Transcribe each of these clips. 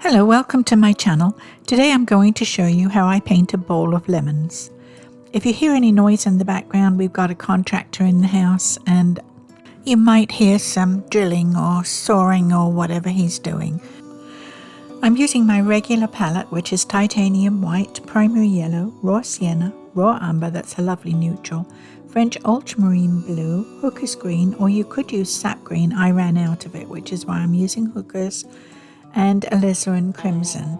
Hello, welcome to my channel. Today I'm going to show you how I paint a bowl of lemons. If you hear any noise in the background, we've got a contractor in the house and you might hear some drilling or sawing or whatever he's doing. I'm using my regular palette, which is titanium white, primary yellow, raw sienna, raw umber, that's a lovely neutral, French ultramarine blue, hooker's green, or you could use sap green. I ran out of it, which is why I'm using hookers, and alizarin crimson.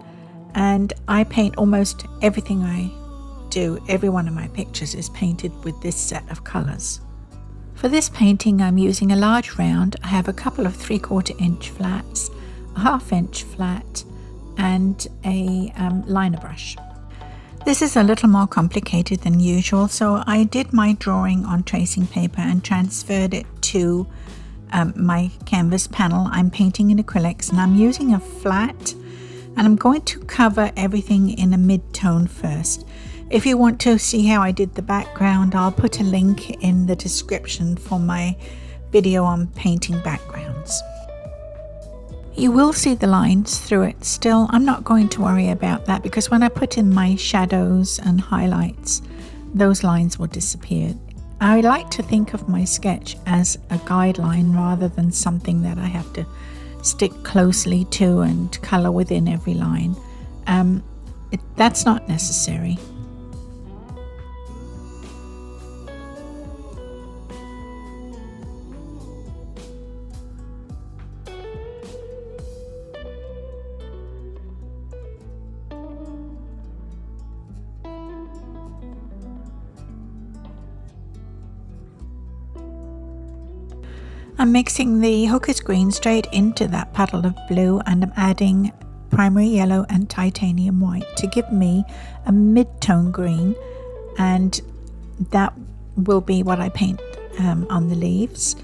And I paint almost everything I do. Every one of my pictures is painted with this set of colors. For this painting I'm using a large round. I have a couple of 3/4 inch flats, a 1/2 inch flat, and a liner brush. This is a little more complicated than usual, so I did my drawing on tracing paper and transferred it to my canvas panel. I'm painting in acrylics and I'm using a flat, and I'm going to cover everything in a mid-tone first. If you want to see how I did the background, I'll put a link in the description for my video on painting backgrounds. You will see the lines through it still. I'm not going to worry about that because when I put in my shadows and highlights, those lines will disappear. I like to think of my sketch as a guideline rather than something that I have to stick closely to and color within every line. That's not necessary. I'm mixing the hooker's green straight into that puddle of blue, and I'm adding primary yellow and titanium white to give me a mid-tone green, and that will be what I paint on the leaves.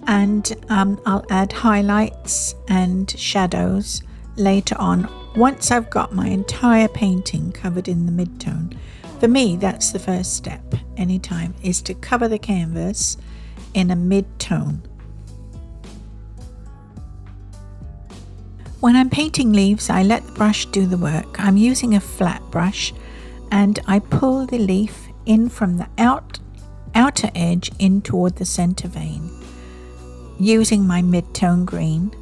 And I'll add highlights and shadows later on once I've got my entire painting covered in the mid-tone. For me, that's the first step anytime, is to cover the canvas in a mid-tone. When I'm painting leaves, I let the brush do the work. I'm using a flat brush and I pull the leaf in from the outer edge in toward the center vein using my mid-tone green.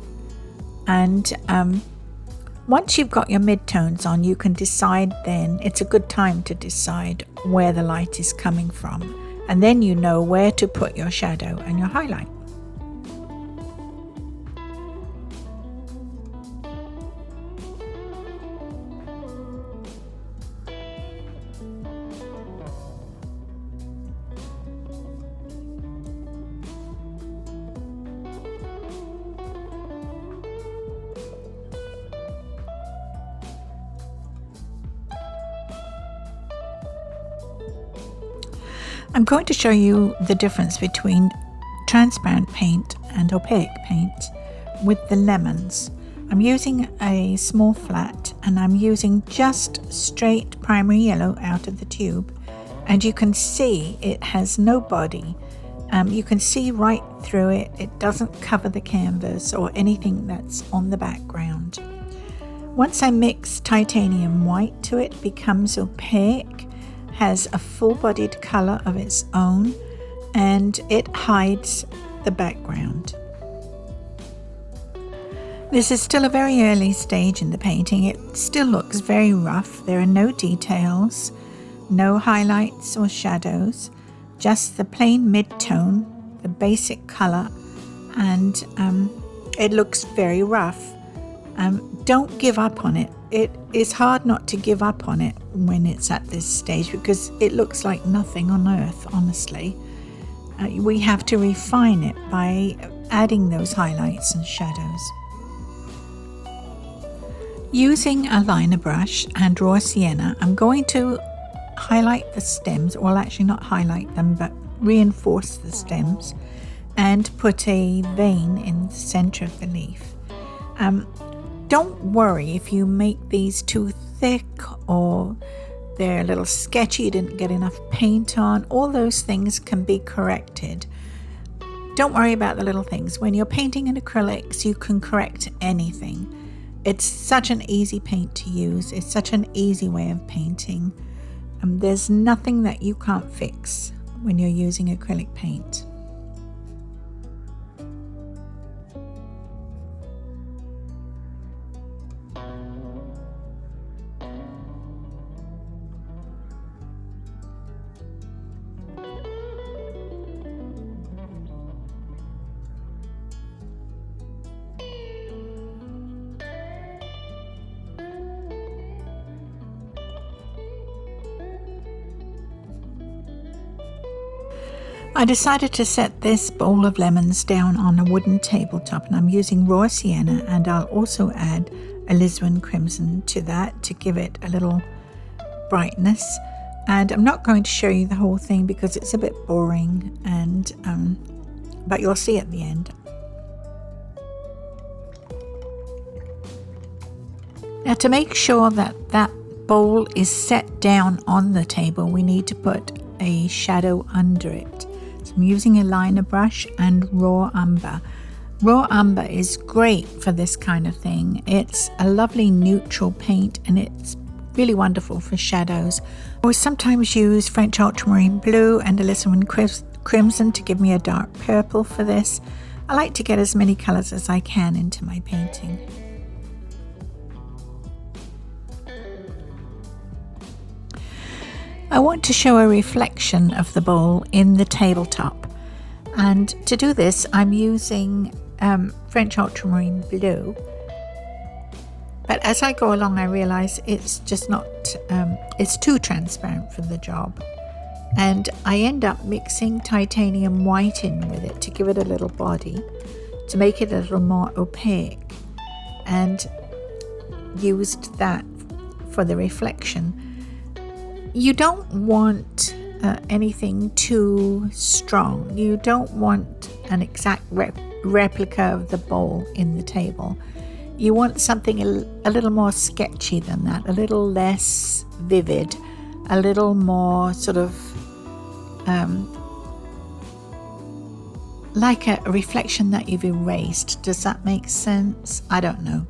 And once you've got your mid-tones on, you can decide then, it's a good time to decide where the light is coming from. And then you know where to put your shadow and your highlight. I'm going to show you the difference between transparent paint and opaque paint with the lemons. I'm using a small flat and I'm using just straight primary yellow out of the tube, and you can see it has no body. You can see right through it. It doesn't cover the canvas or anything that's on the background. Once I mix titanium white to it, it becomes opaque, has a full-bodied color of its own, and it hides the background. This is still a very early stage in the painting. It still looks very rough. There are no details, no highlights or shadows, just the plain mid-tone, the basic color, and it looks very rough. Don't give up on it. It is hard not to give up on it when it's at this stage because it looks like nothing on earth, honestly. We have to refine it by adding those highlights and shadows. Using a liner brush and raw sienna, I'm going to highlight the stems, well, actually not highlight them, but reinforce the stems and put a vein in the center of the leaf. Don't worry if you make these too thick or they're a little sketchy, you didn't get enough paint on. All those things can be corrected. Don't worry about the little things. When you're painting in acrylics, you can correct anything. It's such an easy paint to use. It's such an easy way of painting. There's nothing that you can't fix when you're using acrylic paint. I decided to set this bowl of lemons down on a wooden tabletop, and I'm using raw sienna, and I'll also add alizarin crimson to that to give it a little brightness. And I'm not going to show you the whole thing because it's a bit boring, and but you'll see at the end. Now, to make sure that that bowl is set down on the table, we need to put a shadow under it. I'm using a liner brush and raw umber. Raw umber is great for this kind of thing. It's a lovely neutral paint and it's really wonderful for shadows. I will sometimes use French ultramarine blue and alizarin crimson to give me a dark purple for this. I like to get as many colours as I can into my painting. I want to show a reflection of the bowl in the tabletop, and to do this I'm using French ultramarine blue, but as I go along I realise it's just not, it's too transparent for the job, and I end up mixing titanium white in with it to give it a little body, to make it a little more opaque, and used that for the reflection. You don't want anything too strong. You don't want an exact replica of the bowl in the table. You want something a little more sketchy than that, a little less vivid, a little more sort of like a reflection that you've erased. Does that make sense? I don't know.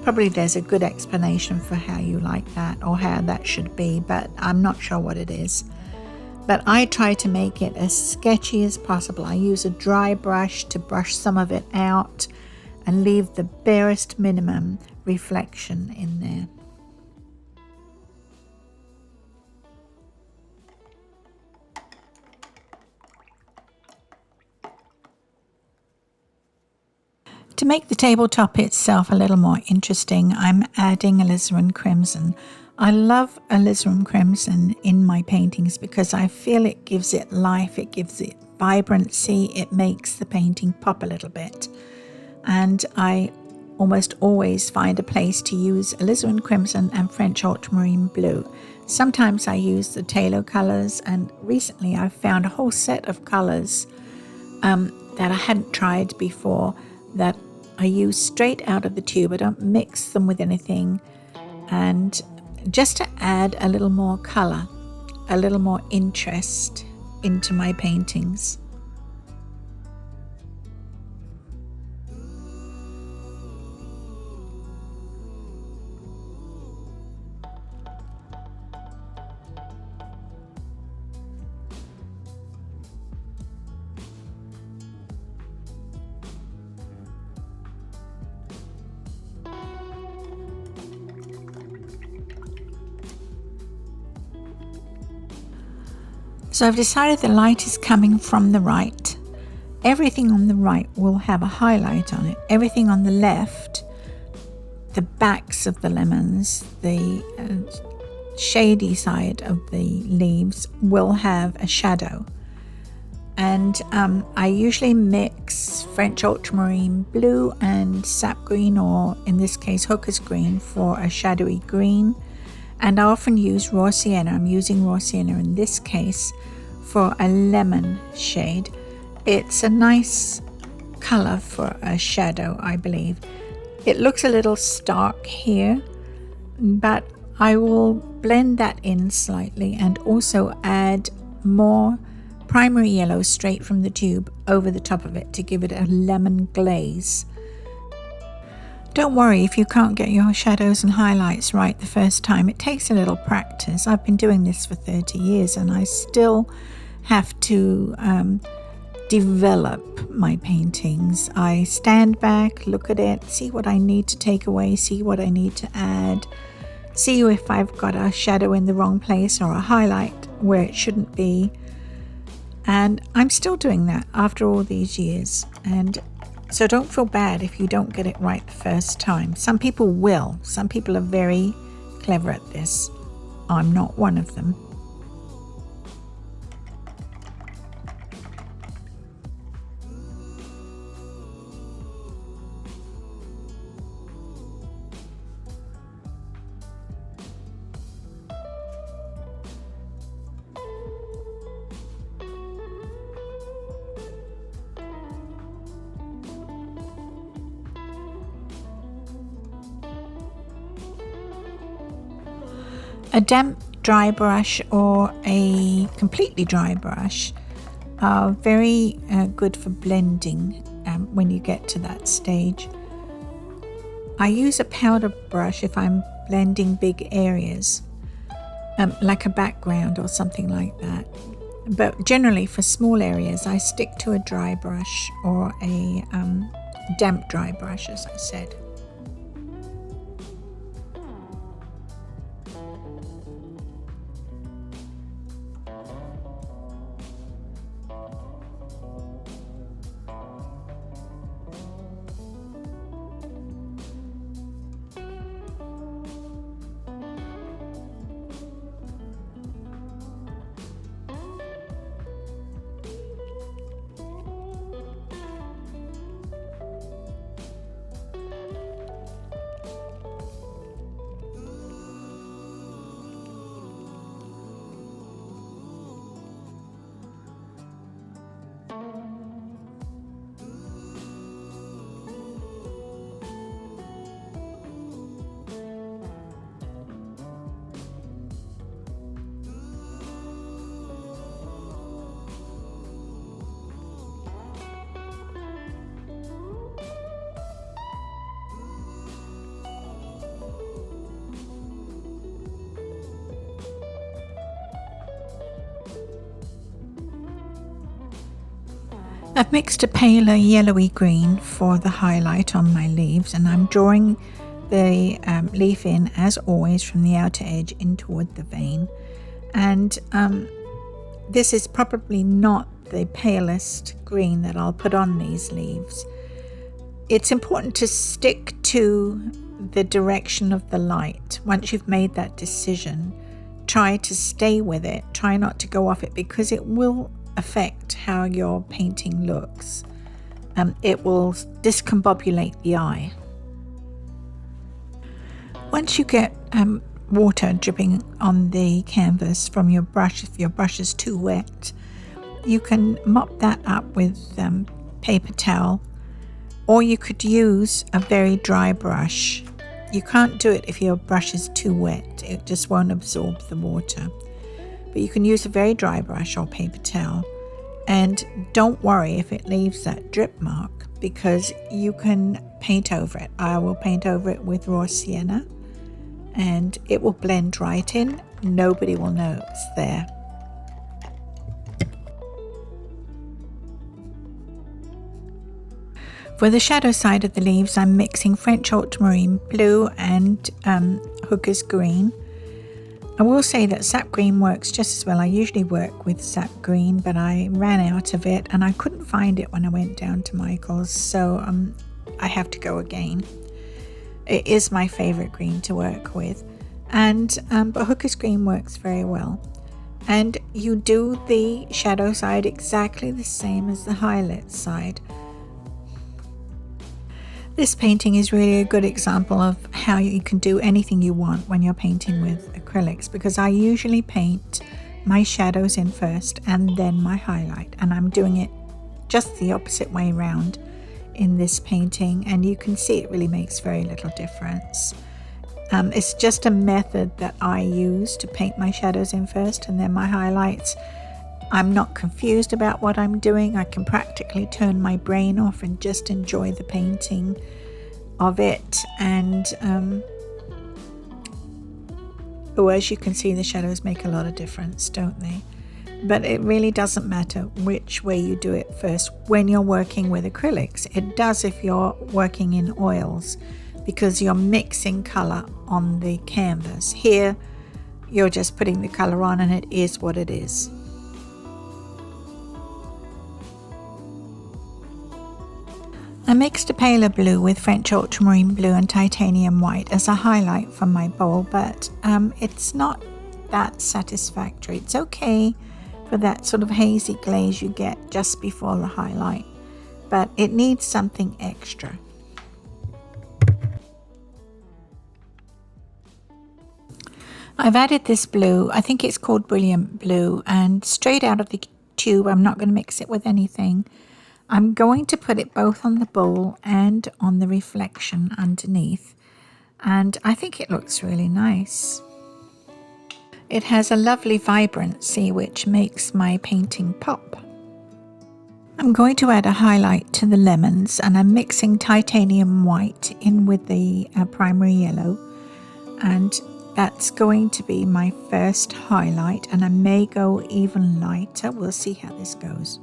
Probably there's a good explanation for how you like that or how that should be, but I'm not sure what it is. But I try to make it as sketchy as possible. I use a dry brush to brush some of it out and leave the barest minimum reflection in there. To make the tabletop itself a little more interesting, I'm adding alizarin crimson. I love alizarin crimson in my paintings because I feel it gives it life, it gives it vibrancy, it makes the painting pop a little bit. And I almost always find a place to use alizarin crimson and French ultramarine blue. Sometimes I use the Taylor colors, and recently I've found a whole set of colors that I hadn't tried before, that I use straight out of the tube. I don't mix them with anything, and just to add a little more colour, a little more interest into my paintings. So I've decided the light is coming from the right. Everything on the right will have a highlight on it. Everything on the left, the backs of the lemons, the shady side of the leaves will have a shadow. And I usually mix French ultramarine blue and sap green, or in this case hooker's green, for a shadowy green. And I often use raw sienna. I'm using raw sienna in this case for a lemon shade. It's a nice color for a shadow, I believe. It looks a little stark here, but I will blend that in slightly and also add more primary yellow straight from the tube over the top of it to give it a lemon glaze. Don't worry if you can't get your shadows and highlights right the first time. It takes a little practice. I've been doing this for 30 years and I still have to develop my paintings. I stand back, look at it, see what I need to take away, see what I need to add, see if I've got a shadow in the wrong place or a highlight where it shouldn't be. And I'm still doing that after all these years. And so don't feel bad if you don't get it right the first time. Some people will. Some people are very clever at this. I'm not one of them. A damp dry brush or a completely dry brush are very good for blending when you get to that stage. I use a powder brush if I'm blending big areas, like a background or something like that. But generally for small areas, I stick to a dry brush or a damp dry brush, as I said. I've mixed a paler yellowy green for the highlight on my leaves, and I'm drawing the leaf in, as always, from the outer edge in toward the vein. And this is probably not the palest green that I'll put on these leaves. It's important to stick to the direction of the light. Once you've made that decision, try to stay with it. Try not to go off it, because it will affect how your painting looks. It will discombobulate the eye. Once you get water dripping on the canvas from your brush, if your brush is too wet, you can mop that up with paper towel, or you could use a very dry brush. You can't do it if your brush is too wet. It just won't absorb the water. But you can use a very dry brush or paper towel, and don't worry if it leaves that drip mark, because you can paint over it. I will paint over it with raw sienna and it will blend right in. Nobody will know it's there. For the shadow side of the leaves, I'm mixing French ultramarine blue and Hooker's green. I will say that sap green works just as well. I usually work with sap green, but I ran out of it and I couldn't find it when I went down to Michael's, so I have to go again. It is my favorite green to work with, and but Hooker's green works very well. And you do the shadow side exactly the same as the highlight side. This painting is really a good example of how you can do anything you want when you're painting with acrylics, because I usually paint my shadows in first and then my highlight, and I'm doing it just the opposite way around in this painting, and you can see it really makes very little difference. It's just a method that I use to paint my shadows in first and then my highlights. I'm not confused about what I'm doing. I can practically turn my brain off and just enjoy the painting. of it, and as you can see, the shadows make a lot of difference, don't they? But it really doesn't matter which way you do it first when you're working with acrylics. It does if you're working in oils, because you're mixing color on the canvas. Here you're just putting the color on and it is what it is. I mixed a paler blue with French ultramarine blue and titanium white as a highlight for my bowl, but it's not that satisfactory. It's okay for that sort of hazy glaze you get just before the highlight, but it needs something extra. I've added this blue, I think it's called Brilliant Blue, and straight out of the tube, I'm not going to mix it with anything. I'm going to put it both on the bowl and on the reflection underneath, and I think it looks really nice. It has a lovely vibrancy which makes my painting pop. I'm going to add a highlight to the lemons, and I'm mixing titanium white in with the primary yellow, and that's going to be my first highlight, and I may go even lighter. We'll see how this goes.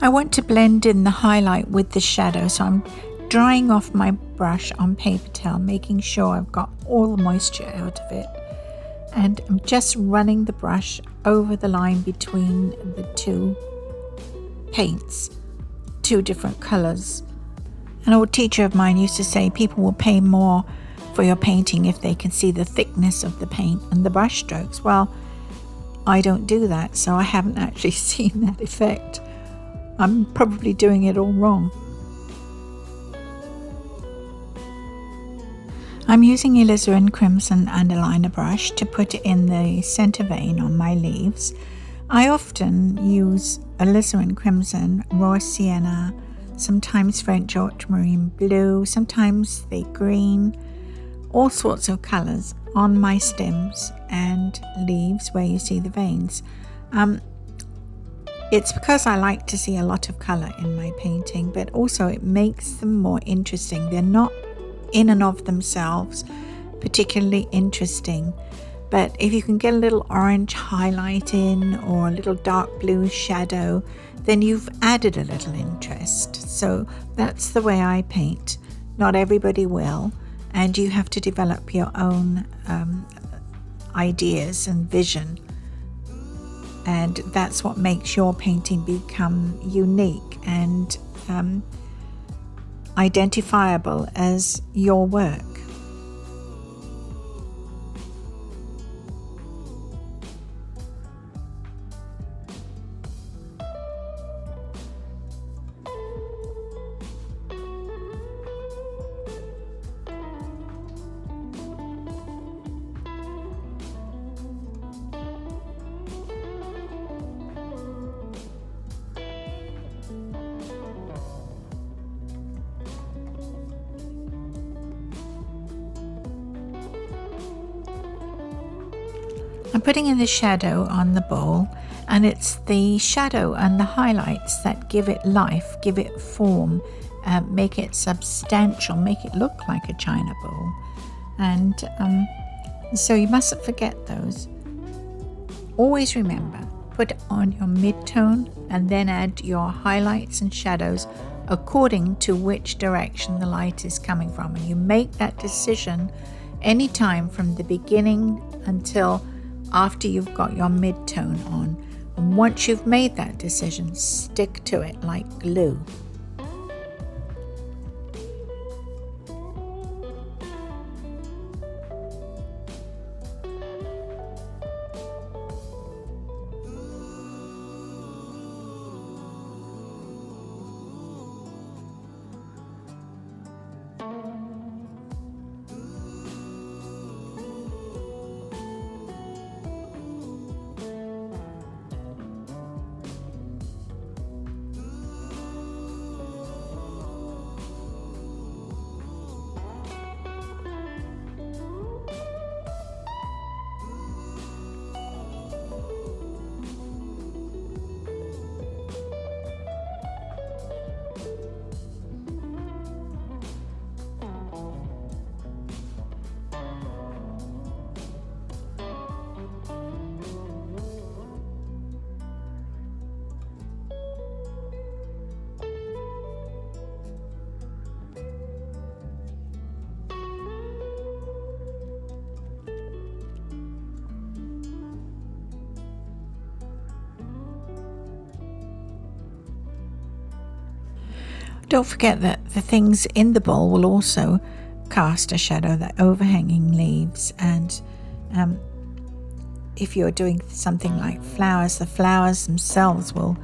I want to blend in the highlight with the shadow, so I'm drying off my brush on paper towel, making sure I've got all the moisture out of it, and I'm just running the brush over the line between the two paints, two different colors. An old teacher of mine used to say people will pay more for your painting if they can see the thickness of the paint and the brush strokes. Well, I don't do that, so I haven't actually seen that effect. I'm probably doing it all wrong. I'm using alizarin crimson underliner brush to put in the center vein on my leaves. I often use alizarin crimson, raw sienna, sometimes French ultramarine blue, sometimes the green, all sorts of colors on my stems and leaves where you see the veins. It's because I like to see a lot of color in my painting, but also it makes them more interesting. They're not in and of themselves particularly interesting, but if you can get a little orange highlight in or a little dark blue shadow, then you've added a little interest. So that's the way I paint. Not everybody will, and you have to develop your own ideas and vision. And that's what makes your painting become unique and identifiable as your work. I'm putting in the shadow on the bowl, and it's the shadow and the highlights that give it life, give it form, make it substantial, make it look like a china bowl. And so you mustn't forget those. Always remember, put on your mid-tone and then add your highlights and shadows according to which direction the light is coming from. And you make that decision anytime from the beginning until after you've got your mid-tone on. And once you've made that decision, stick to it like glue. Don't forget that the things in the bowl will also cast a shadow, the overhanging leaves, and if you're doing something like flowers, the flowers themselves will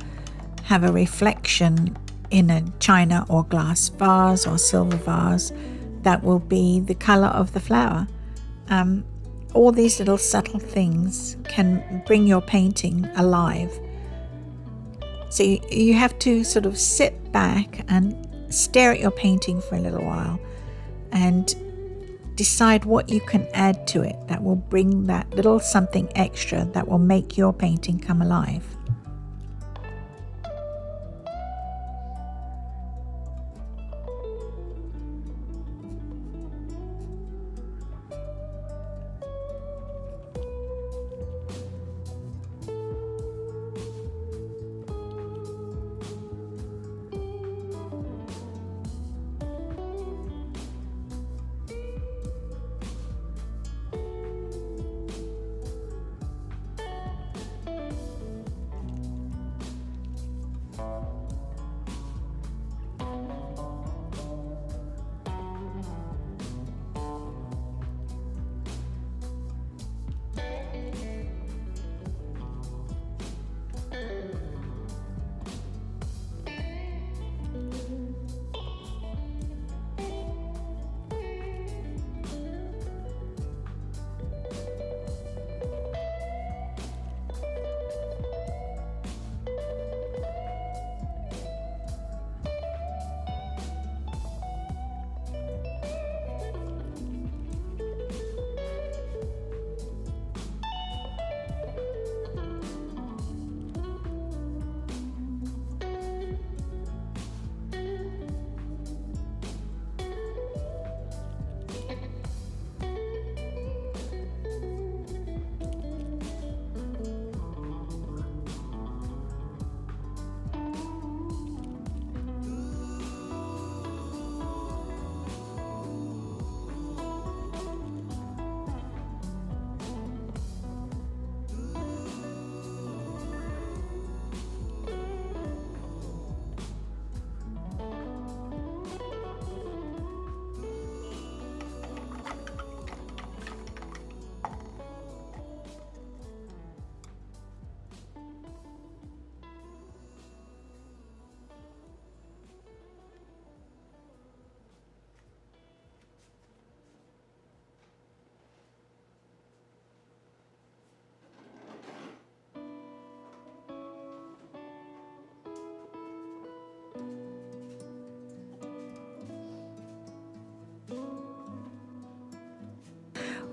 have a reflection in a china or glass vase or silver vase that will be the color of the flower. All these little subtle things can bring your painting alive. So you have to sort of sit back and stare at your painting for a little while and decide what you can add to it that will bring that little something extra that will make your painting come alive.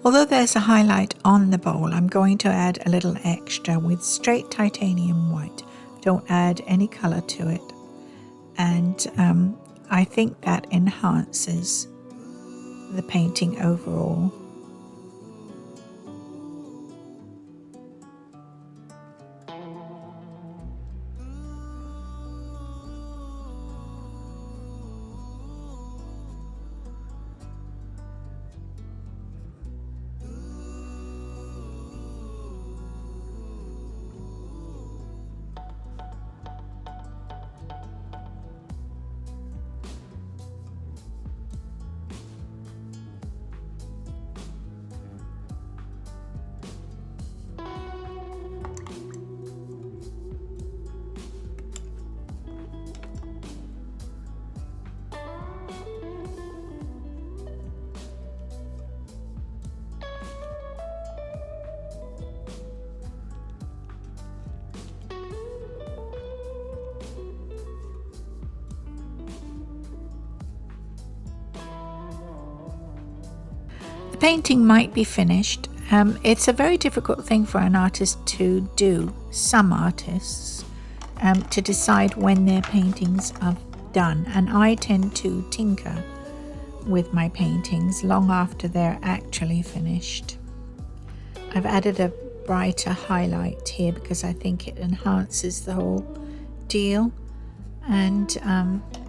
Although there's a highlight on the bowl, I'm going to add a little extra with straight titanium white. Don't add any color to it. And I think that enhances the painting overall. The painting might be finished. It's a very difficult thing for an artist to do, some artists, to decide when their paintings are done. And I tend to tinker with my paintings long after they're actually finished. I've added a brighter highlight here because I think it enhances the whole deal. And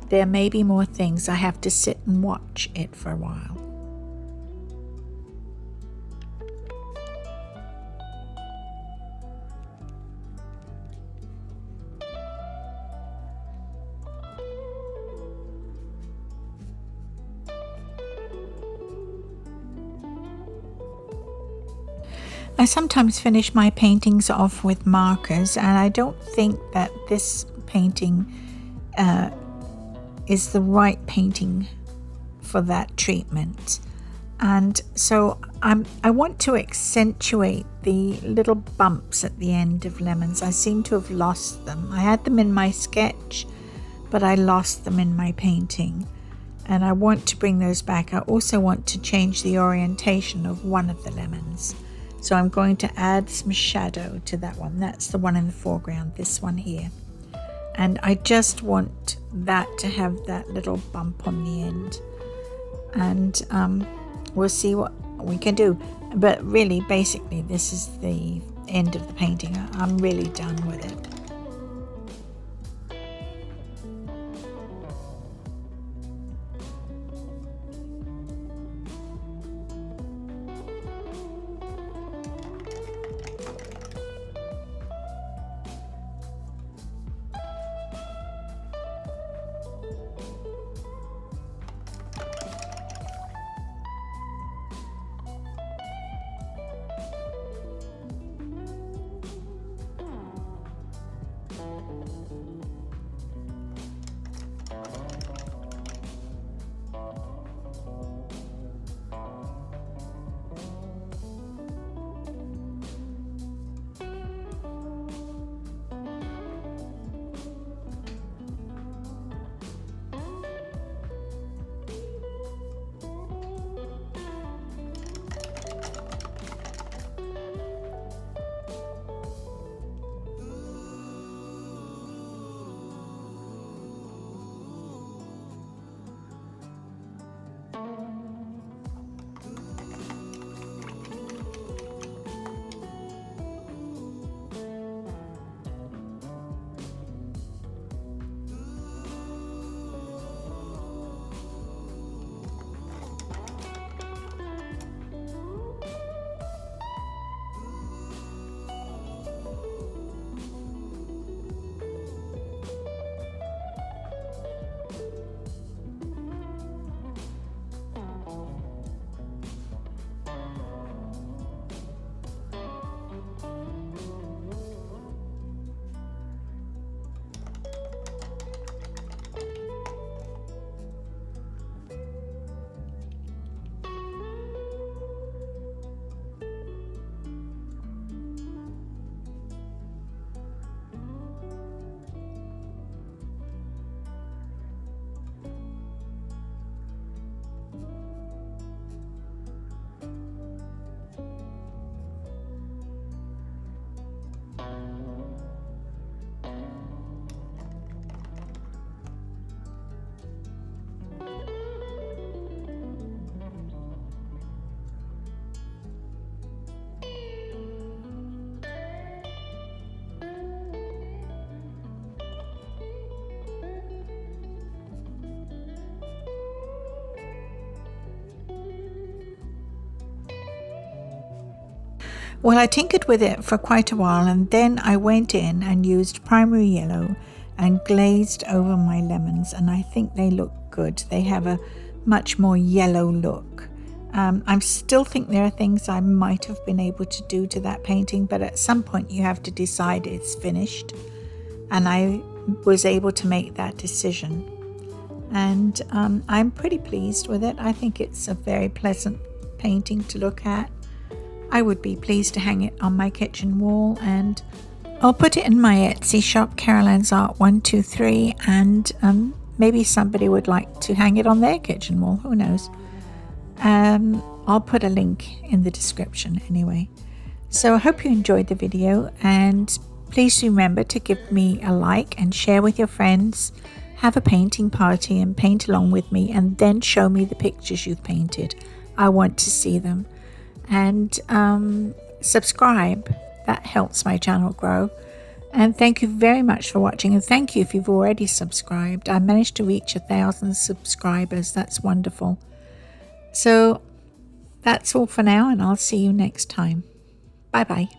there may be more things. I have to sit and watch it for a while. I sometimes finish my paintings off with markers, and I don't think that this painting is the right painting for that treatment. And so I want to accentuate the little bumps at the end of lemons. I seem to have lost them. I had them in my sketch, but I lost them in my painting. And I want to bring those back. I also want to change the orientation of one of the lemons. So I'm going to add some shadow to that one. That's the one in the foreground, this one here. And I just want that to have that little bump on the end. And we'll see what we can do. But really, basically, this is the end of the painting. I'm really done with it. Well, I tinkered with it for quite a while, and then I went in and used primary yellow and glazed over my lemons, and I think they look good. They have a much more yellow look. I still think there are things I might have been able to do to that painting, but at some point you have to decide it's finished, and I was able to make that decision. And I'm pretty pleased with it. I think it's a very pleasant painting to look at. I would be pleased to hang it on my kitchen wall, and I'll put it in my Etsy shop, CarolAnnsArt 123, and maybe somebody would like to hang it on their kitchen wall, who knows. I'll put a link in the description anyway. So I hope you enjoyed the video, and please remember to give me a like and share with your friends. Have a painting party and paint along with me, and then show me the pictures you've painted. I want to see them. And subscribe. That helps my channel grow. And thank you very much for watching, and thank you if you've already subscribed. I managed to reach 1,000 subscribers. That's wonderful. So that's all for now, and I'll see you next time. Bye bye.